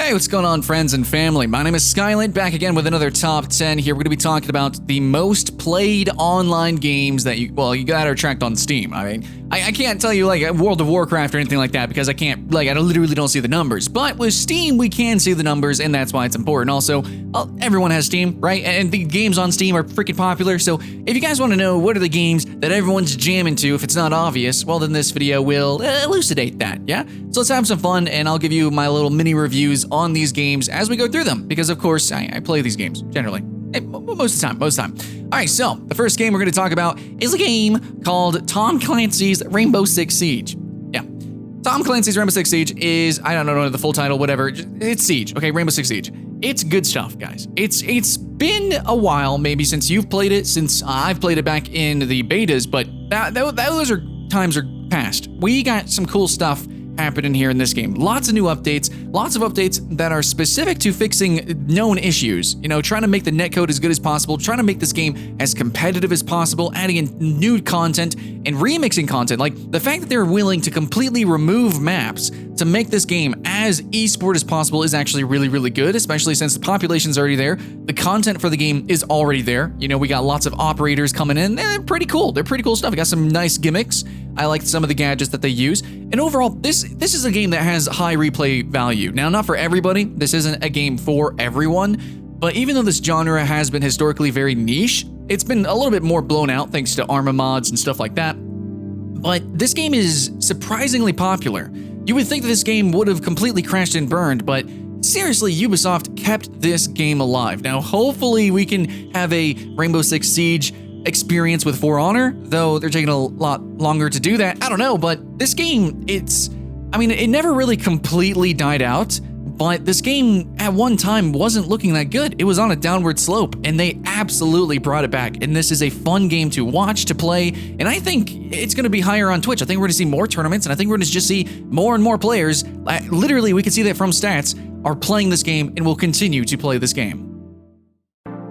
Hey, what's going on, friends and family? My name is Skylent, back again with another top 10 here. We're going to be talking about the most played online games that you got are tracked on Steam. I mean, I can't tell you like World of Warcraft or anything like that because I literally don't see the numbers. But with Steam, we can see the numbers, and that's why it's important. Also, everyone has Steam, right? And the games on Steam are freaking popular. So if you guys want to know what are the games that everyone's jamming to, if it's not obvious, well, then this video will elucidate that, yeah? So let's have some fun, and I'll give you my little mini reviews on these games as we go through them, because of course I play these games generally most of the time. All right, so the first game we're going to talk about is a game called Tom Clancy's Rainbow Six Siege. Yeah, Tom Clancy's Rainbow Six Siege is, I don't know the full title, whatever. It's Siege, okay? Rainbow Six Siege. It's good stuff, guys. It's been a while maybe since you've played it, since I've played it back in the betas, but those times are past. We got some cool stuff happening here in this game. Lots of new updates, lots of updates that are specific to fixing known issues, you know, trying to make the netcode as good as possible, trying to make this game as competitive as possible, adding in new content and remixing content. Like the fact that they're willing to completely remove maps to make this game as esport as possible is actually really, really good, especially since the population's already there. The content for the game is already there. You know, we got lots of operators coming in. They're pretty cool. They're pretty cool stuff. We got some nice gimmicks. I like some of the gadgets that they use. And overall, this is a game that has high replay value. Now, not for everybody. This isn't a game for everyone. But even though this genre has been historically very niche, it's been a little bit more blown out thanks to Arma mods and stuff like that. But this game is surprisingly popular. You would think that this game would have completely crashed and burned, but seriously, Ubisoft kept this game alive. Now, hopefully we can have a Rainbow Six Siege experience with For Honor, though they're taking a lot longer to do that. I don't know, but this game, it never really completely died out, but this game at one time wasn't looking that good. It was on a downward slope, and they absolutely brought it back. And this is a fun game to watch, to play, and I think it's going to be higher on Twitch. I think we're going to see more tournaments, and I think we're going to just see more and more players. Literally, we can see that from stats, are playing this game and will continue to play this game.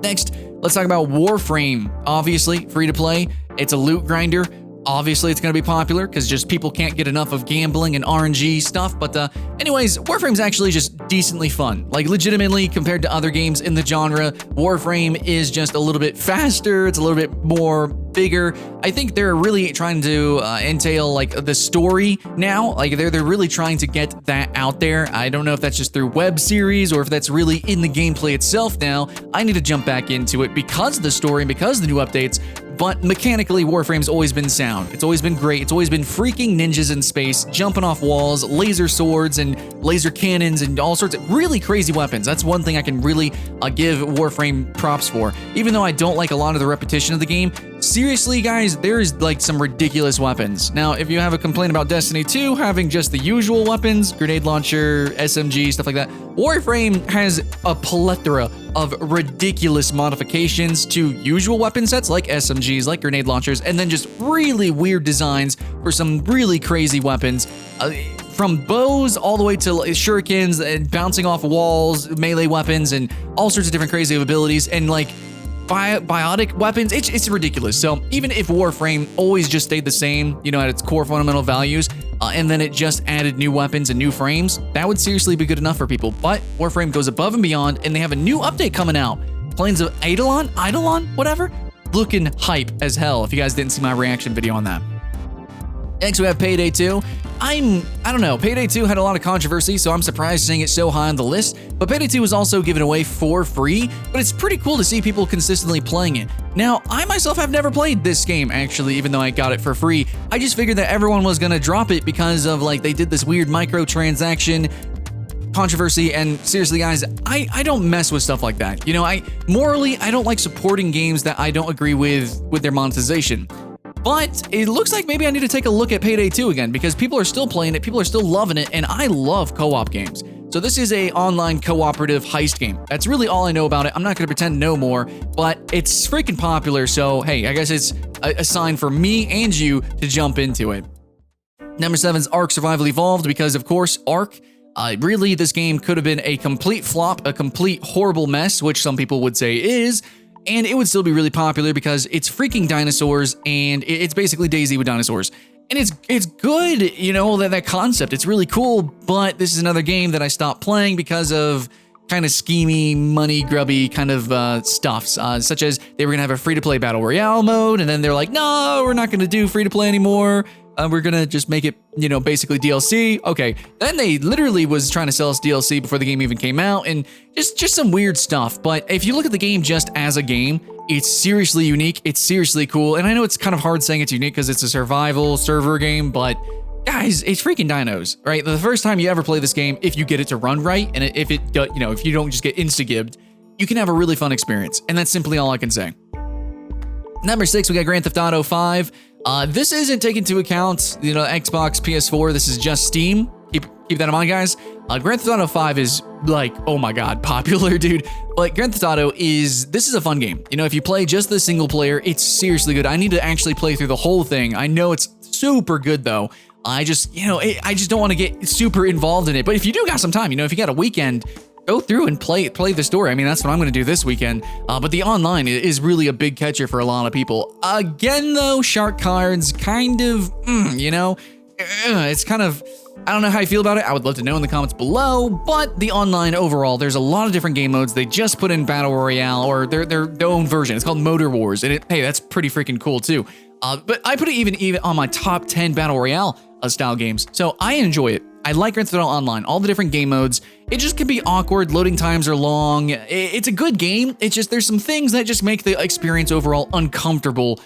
Next, let's talk about Warframe. Obviously, free to play. It's a loot grinder. Obviously, it's going to be popular because just people can't get enough of gambling and RNG stuff. But anyways, Warframe's actually just decently fun. Like, legitimately, compared to other games in the genre, Warframe is just a little bit faster. It's a little bit more bigger. I think they're really trying to entail like the story now. Like they're really trying to get that out there. I don't know if that's just through web series or if that's really in the gameplay itself now. I need to jump back into it because of the story and because of the new updates. But mechanically, Warframe's always been sound. It's always been great. It's always been freaking ninjas in space, jumping off walls, laser swords and laser cannons and all sorts of really crazy weapons. That's one thing I can really give Warframe props for. Even though I don't like a lot of the repetition of the game, seriously, guys, there's like some ridiculous weapons. Now, if you have a complaint about Destiny 2 having just the usual weapons, grenade launcher, SMG, stuff like that, Warframe has a plethora of ridiculous modifications to usual weapon sets like SMGs, like grenade launchers, and then just really weird designs for some really crazy weapons. From bows all the way to shurikens and bouncing off walls, melee weapons, and all sorts of different crazy abilities, and like biotic weapons. It's ridiculous. So even if Warframe always just stayed the same, you know, at its core fundamental values, and then it just added new weapons and new frames, that would seriously be good enough for people. But Warframe goes above and beyond, and they have a new update coming out. Plains of Eidolon, whatever. Looking hype as hell if you guys didn't see my reaction video on that. Next, we have Payday II. I don't know, Payday 2 had a lot of controversy, so I'm surprised seeing it so high on the list, but Payday 2 was also given away for free, but it's pretty cool to see people consistently playing it. Now, I myself have never played this game, actually, even though I got it for free. I just figured that everyone was gonna drop it because of, like, they did this weird microtransaction controversy, and seriously, guys, I don't mess with stuff like that. You know, morally, I don't like supporting games that I don't agree with their monetization. But it looks like maybe I need to take a look at Payday 2 again because people are still playing it, people are still loving it, and I love co-op games. So this is a online cooperative heist game. That's really all I know about it. I'm not going to pretend to know more, but it's freaking popular, so hey, I guess it's a sign for me and you to jump into it. Number 7 is Ark Survival Evolved because, of course, Ark, really, this game could have been a complete flop, a complete horrible mess, which some people would say is, and it would still be really popular because it's freaking dinosaurs, and it's basically DayZ with dinosaurs. And it's good, you know, that concept. It's really cool, but this is another game that I stopped playing because of kind of schemy, money grubby kind of stuff, such as they were gonna have a free-to-play battle royale mode, and then they're like, no, we're not gonna do free-to-play anymore. We're gonna just make it, you know, basically DLC. Okay, then they literally was trying to sell us DLC before the game even came out, and just some weird stuff. But if you look at the game just as a game, it's seriously unique. It's seriously cool, and I know it's kind of hard saying it's unique because it's a survival server game, but guys, it's freaking dinos, right? The first time you ever play this game, if you get it to run right, and if it, you know, if you don't just get insta-gibbed, you can have a really fun experience, and that's simply all I can say. Number 6, we got Grand Theft Auto 5. This isn't taken into account, you know, Xbox, PS4. This is just Steam. Keep that in mind, guys. Grand Theft Auto 5 is like, oh my god, popular, dude. But Grand Theft Auto this is a fun game. You know, if you play just the single player, it's seriously good. I need to actually play through the whole thing. I know it's super good though. I just, you know, I just don't want to get super involved in it. But if you do got some time, you know, if you got a weekend, go through and play the story. I mean, that's what I'm going to do this weekend. But the online is really a big catcher for a lot of people. Again, though, shark cards kind of, you know, it's kind of, I don't know how you feel about it. I would love to know in the comments below. But the online overall, there's a lot of different game modes. They just put in Battle Royale or their own version. It's called Motor Wars. And hey, that's pretty freaking cool too. But I put it even on my top 10 Battle Royale style games. So I enjoy it. I like Grand Theft Auto Online, all the different game modes. It just can be awkward, loading times are long. It's a good game. It's just there's some things that just make the experience overall uncomfortable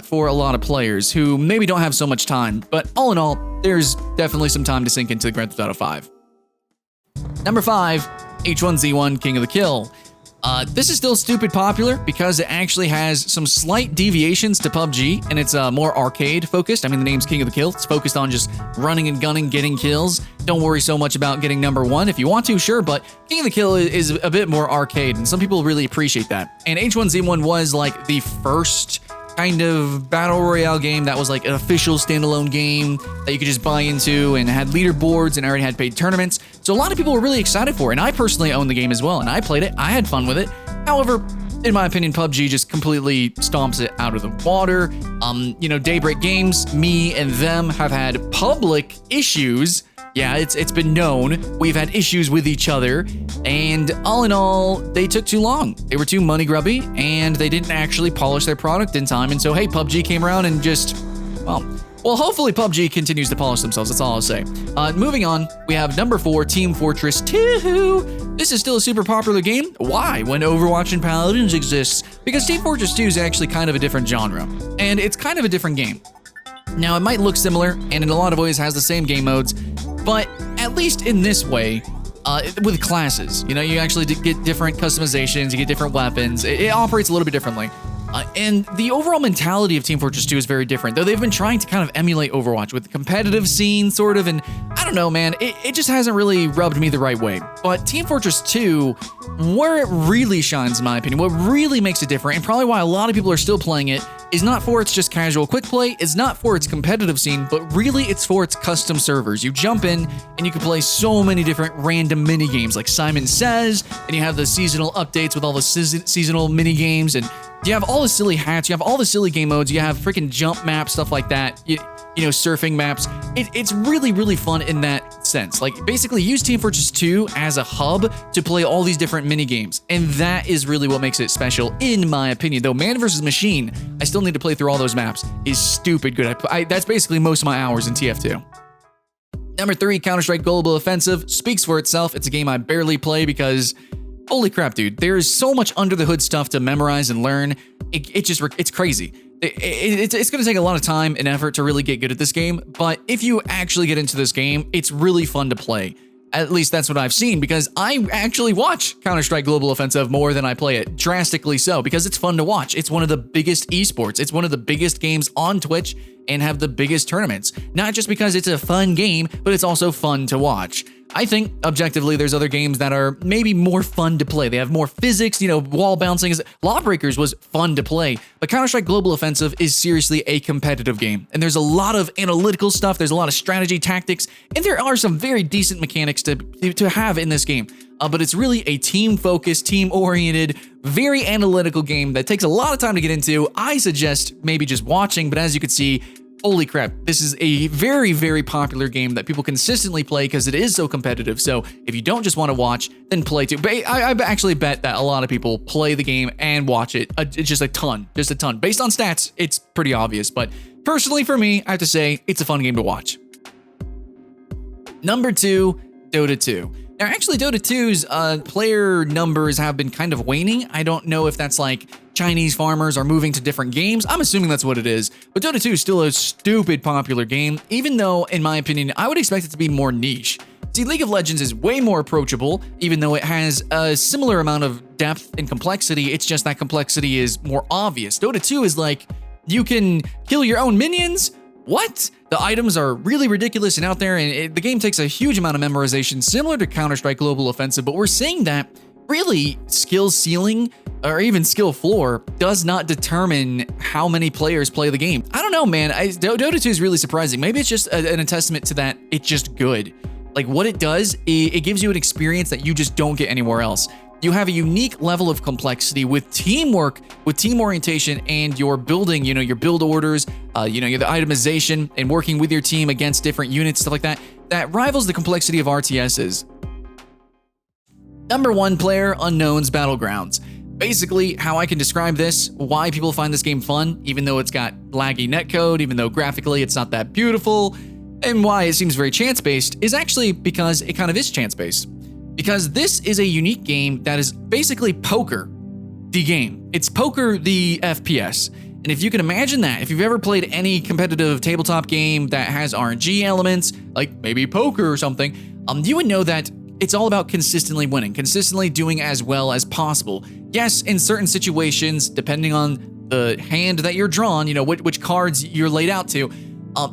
for a lot of players who maybe don't have so much time. But all in all, there's definitely some time to sink into Grand Theft Auto 5. Number 5, H1Z1 King of the Kill. This is still stupid popular because it actually has some slight deviations to PUBG, and it's more arcade focused. I mean, the name's King of the Kill. It's focused on just running and gunning, getting kills. Don't worry so much about getting number 1. If you want to, sure, but King of the Kill is a bit more arcade, and some people really appreciate that. And H1Z1 was like the first kind of battle royale game that was like an official standalone game that you could just buy into and had leaderboards and already had paid tournaments. So a lot of people were really excited for it, and I personally own the game as well, and I played it. I had fun with it. However, in my opinion, PUBG just completely stomps it out of the water. You know, Daybreak Games, me and them have had public issues. Yeah, it's been known. We've had issues with each other, and all in all, they took too long. They were too money grubby, and they didn't actually polish their product in time. And so, hey, PUBG came around and just, well, hopefully PUBG continues to polish themselves. That's all I'll say. Moving on, we have number 4, Team Fortress 2. This is still a super popular game. Why? When Overwatch and Paladins exists? Because Team Fortress 2 is actually kind of a different genre, and it's kind of a different game. Now, it might look similar, and in a lot of ways has the same game modes, but at least in this way, with classes, you know, you actually get different customizations, you get different weapons. It operates a little bit differently. And the overall mentality of Team Fortress 2 is very different, though they've been trying to kind of emulate Overwatch with the competitive scene, sort of, and I don't know, man, it just hasn't really rubbed me the right way. But Team Fortress 2, where it really shines, in my opinion, what really makes it different, and probably why a lot of people are still playing it, is not for its just casual quick play, it's not for its competitive scene, but really it's for its custom servers. You jump in, and you can play so many different random mini games, like Simon Says, and you have the seasonal updates with all the seasonal mini games, and you have all the silly hats, you have all the silly game modes, you have freaking jump maps, stuff like that, you know, surfing maps. It's really, really fun in that sense. Like, basically use Team Fortress 2 as a hub to play all these different mini games, and that is really what makes it special, in my opinion. Though Man vs. Machine, I still need to play through all those maps, is stupid good. That's basically most of my hours in TF2. Number 3, Counter-Strike Global Offensive speaks for itself. It's a game I barely play because, holy crap, dude, there's so much under the hood stuff to memorize and learn. It's crazy. It's going to take a lot of time and effort to really get good at this game, but if you actually get into this game, it's really fun to play. At least that's what I've seen, because I actually watch Counter-Strike Global Offensive more than I play it, drastically so, because it's fun to watch. It's one of the biggest esports. It's one of the biggest games on Twitch and have the biggest tournaments. Not just because it's a fun game, but it's also fun to watch. I think, objectively, there's other games that are maybe more fun to play. They have more physics, you know, wall bouncing. Lawbreakers was fun to play, but Counter-Strike Global Offensive is seriously a competitive game. And there's a lot of analytical stuff, there's a lot of strategy, tactics, and there are some very decent mechanics to have in this game. But it's really a team-focused, team-oriented, very analytical game that takes a lot of time to get into. I suggest maybe just watching, but as you can see, holy crap, this is a very, very popular game that people consistently play because it is so competitive. So if you don't just want to watch, then play too. But I actually bet that a lot of people play the game and watch it. Just a ton. Based on stats, it's pretty obvious. But personally, for me, I have to say, it's a fun game to watch. Number 2, Dota 2. Now, actually, Dota 2's player numbers have been kind of waning. I don't know if that's like Chinese farmers are moving to different games. I'm assuming that's what it is. But Dota 2 is still a stupid popular game, even though, in my opinion, I would expect it to be more niche. See, League of Legends is way more approachable, even though it has a similar amount of depth and complexity. It's just that complexity is more obvious. Dota 2 is like, you can kill your own minions? What? The items are really ridiculous and out there, and the game takes a huge amount of memorization, similar to Counter-Strike Global Offensive, but we're seeing that really skill ceiling or even skill floor does not determine how many players play the game. I don't know, man. Dota 2 is really surprising. Maybe it's just a testament to that it's just good. Like what it does, it gives you an experience that you just don't get anywhere else. You have a unique level of complexity with teamwork, with team orientation, and your building, your build orders, your the itemization and working with your team against different units, stuff like that, that rivals the complexity of RTSs. Number 1, PlayerUnknown's Battlegrounds. Basically, how I can describe this, why people find this game fun, even though it's got laggy netcode, even though graphically it's not that beautiful, and why it seems very chance-based, is actually because it kind of is chance-based. Because this is a unique game that is basically poker, the game. It's poker, the FPS. And if you can imagine that, if you've ever played any competitive tabletop game that has RNG elements, like maybe poker or something, you would know that it's all about consistently winning, consistently doing as well as possible. Yes, in certain situations, depending on the hand that you're drawn, which cards you're laid out to,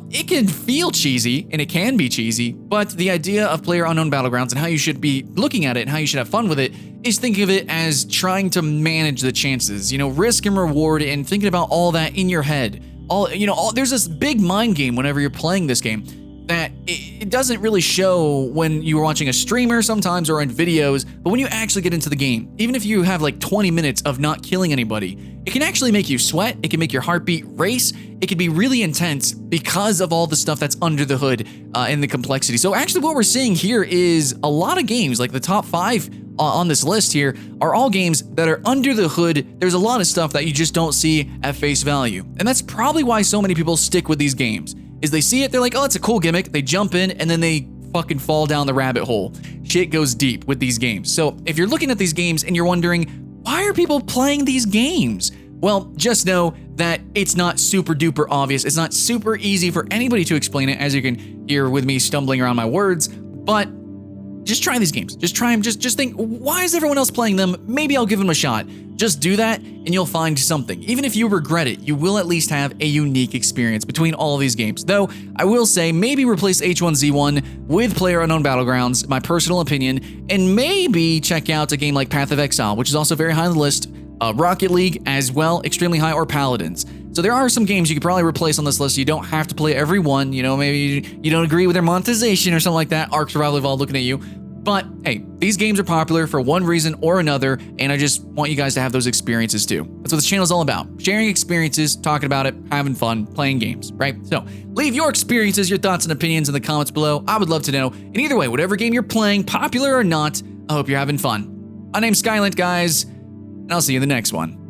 it can feel cheesy, and it can be cheesy, but the idea of PlayerUnknown Battlegrounds and how you should be looking at it and how you should have fun with it is thinking of it as trying to manage the chances, risk and reward, and thinking about all that in your head. There's this big mind game whenever you're playing this game that it doesn't really show when you're watching a streamer sometimes or in videos, but when you actually get into the game, even if you have like 20 minutes of not killing anybody, it can actually make you sweat, it can make your heartbeat race, it can be really intense because of all the stuff that's under the hood and the complexity. So actually what we're seeing here is a lot of games, like the top 5 on this list here, are all games that are under the hood. There's a lot of stuff that you just don't see at face value. And that's probably why so many people stick with ththese games. Is they see it, they're like, oh, it's a cool gimmick. They jump in and then they fucking fall down the rabbit hole. Shit goes deep with these games. So if you're looking at these games and you're wondering, why are people playing these games? Well, just know that it's not super duper obvious. It's not super easy for anybody to explain it, as you can hear with me stumbling around my words, but just try these games. Just try them. Just think, why is everyone else playing them? Maybe I'll give them a shot. Just do that and you'll find something. Even if you regret it, you will at least have a unique experience between all of these games. Though, I will say, maybe replace H1Z1 with PlayerUnknown Battlegrounds, my personal opinion, and maybe check out a game like Path of Exile, which is also very high on the list, Rocket League as well, extremely high, or Paladins. So there are some games you could probably replace on this list. You don't have to play every one. Maybe you don't agree with their monetization or something like that. Ark Survival Evolved looking at you. But hey, these games are popular for one reason or another, and I just want you guys to have those experiences too. That's what this channel is all about. Sharing experiences, talking about it, having fun, playing games, right? So leave your experiences, your thoughts and opinions in the comments below. I would love to know. And either way, whatever game you're playing, popular or not, I hope you're having fun. My name's Skylent, guys, and I'll see you in the next one.